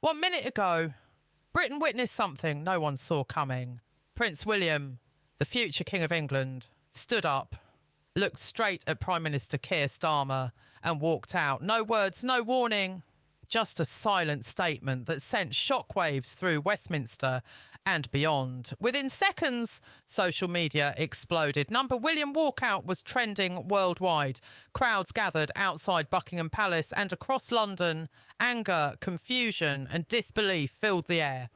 1 minute ago, Britain witnessed something no one saw coming. Prince William, the future King of England, stood up, looked straight at Prime Minister Keir Starmer and walked out. No words, no warning, just a silent statement that sent shockwaves through Westminster and beyond. Within seconds, social media exploded. Number William walkout was trending worldwide. Crowds gathered outside Buckingham Palace and across London. Anger, confusion and disbelief filled the air.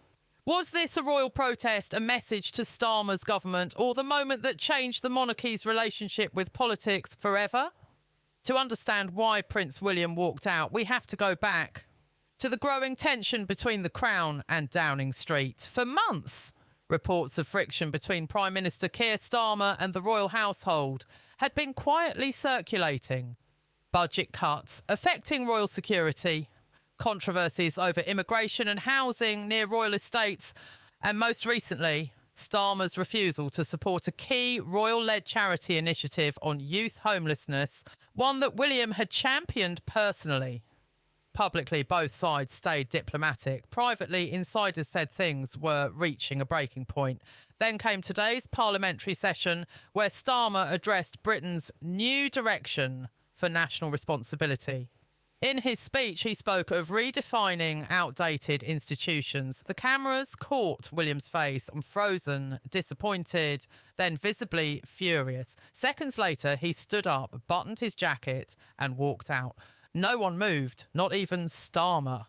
Was this a royal protest, a message to Starmer's government, or the moment that changed the monarchy's relationship with politics forever? To understand why Prince William walked out, we have to go back to the growing tension between the Crown and Downing Street. For months, reports of friction between Prime Minister Keir Starmer and the royal household had been quietly circulating. Budget cuts affecting royal security, controversies over immigration and housing near royal estates, and most recently, Starmer's refusal to support a key royal-led charity initiative on youth homelessness, one that William had championed personally. Publicly, both sides stayed diplomatic. Privately, insiders said things were reaching a breaking point. Then came today's parliamentary session, where Starmer addressed Britain's new direction for national responsibility. In his speech, he spoke of redefining outdated institutions. The cameras caught William's face, frozen, disappointed, then visibly furious. Seconds later, he stood up, buttoned his jacket, and walked out. No one moved, not even Starmer.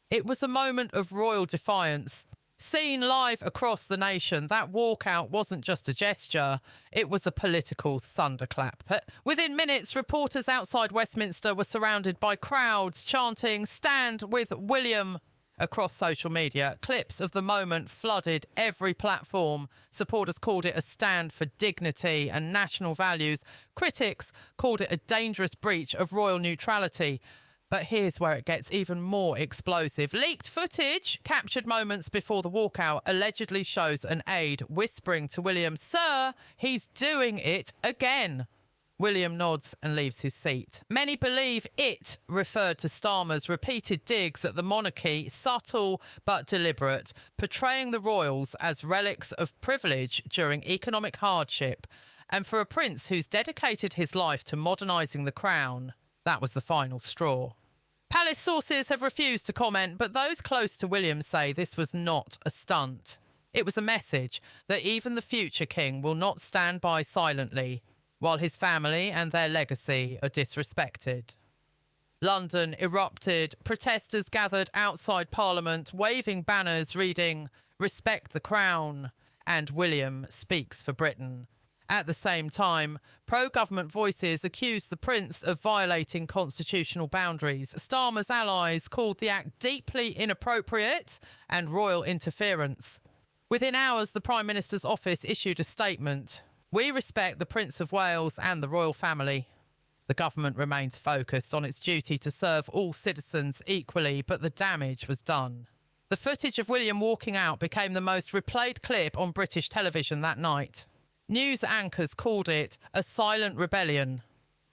It was a moment of royal defiance. Seen live across the nation, that walkout wasn't just a gesture, it was a political thunderclap. But within minutes, reporters outside Westminster were surrounded by crowds chanting, "Stand with William." Across social media, clips of the moment flooded every platform. Supporters called it a stand for dignity and national values. Critics called it a dangerous breach of royal neutrality. But here's where it gets even more explosive. Leaked footage, captured moments before the walkout, allegedly shows an aide whispering to William, "Sir, he's doing it again." William nods and leaves his seat. Many believe it referred to Starmer's repeated digs at the monarchy, subtle but deliberate, portraying the royals as relics of privilege during economic hardship. And for a prince who's dedicated his life to modernising the crown, that was the final straw. Palace sources have refused to comment, but those close to William say this was not a stunt. It was a message that even the future king will not stand by silently while his family and their legacy are disrespected. London erupted. Protesters gathered outside Parliament, waving banners reading, "Respect the Crown," and "William speaks for Britain." At the same time, pro-government voices accused the prince of violating constitutional boundaries. Starmer's allies called the act deeply inappropriate and royal interference. Within hours, the Prime Minister's office issued a statement. "We respect the Prince of Wales and the royal family." The government remains focused on its duty to serve all citizens equally, but the damage was done. The footage of William walking out became the most replayed clip on British television that night. News anchors called it a silent rebellion.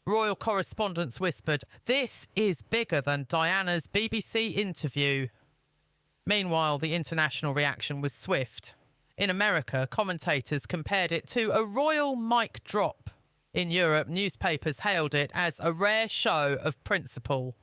Royal correspondents whispered, "This is bigger than Diana's BBC interview." Meanwhile, the international reaction was swift. In America, commentators compared it to a royal mic drop. In Europe, newspapers hailed it as a rare show of principle.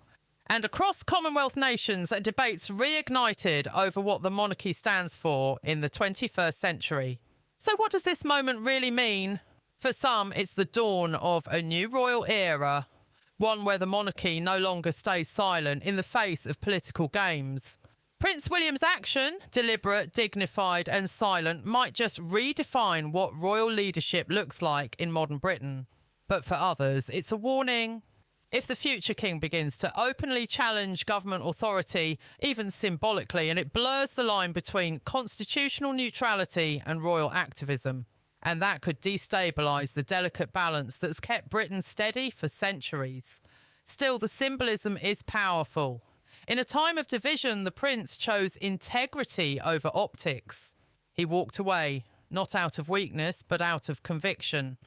And across Commonwealth nations, debates reignited over what the monarchy stands for in the 21st century. So what does this moment really mean? For some, it's the dawn of a new royal era, one where the monarchy no longer stays silent in the face of political games. Prince William's action, deliberate, dignified and silent, might just redefine what royal leadership looks like in modern Britain. But for others, it's a warning. If the future king begins to openly challenge government authority, even symbolically, and it blurs the line between constitutional neutrality and royal activism, and that could destabilise the delicate balance that's kept Britain steady for centuries. Still, the symbolism is powerful. In a time of division, the prince chose integrity over optics. He walked away, not out of weakness, but out of conviction.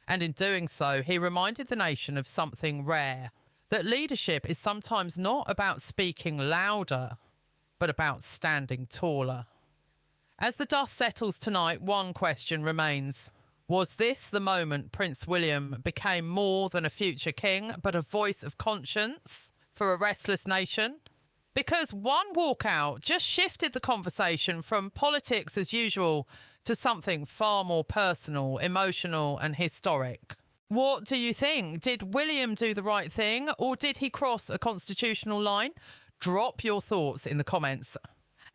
And in doing so, he reminded the nation of something rare, that leadership is sometimes not about speaking louder, but about standing taller. As the dust settles tonight, one question remains. Was this the moment Prince William became more than a future king, but a voice of conscience for a restless nation? Because one walkout just shifted the conversation from politics as usual to something far more personal, emotional and historic. What do you think? Did William do the right thing, or did he cross a constitutional line? Drop your thoughts in the comments.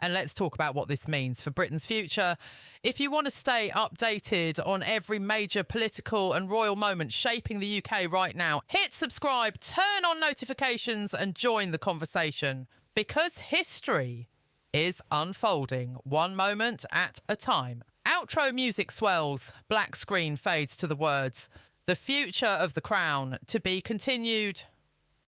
And let's talk about what this means for Britain's future. If you want to stay updated on every major political and royal moment shaping the UK right now, hit subscribe, turn on notifications and join the conversation. Because history is unfolding one moment at a time. Outro music swells, black screen fades to the words, "The future of the crown to be continued."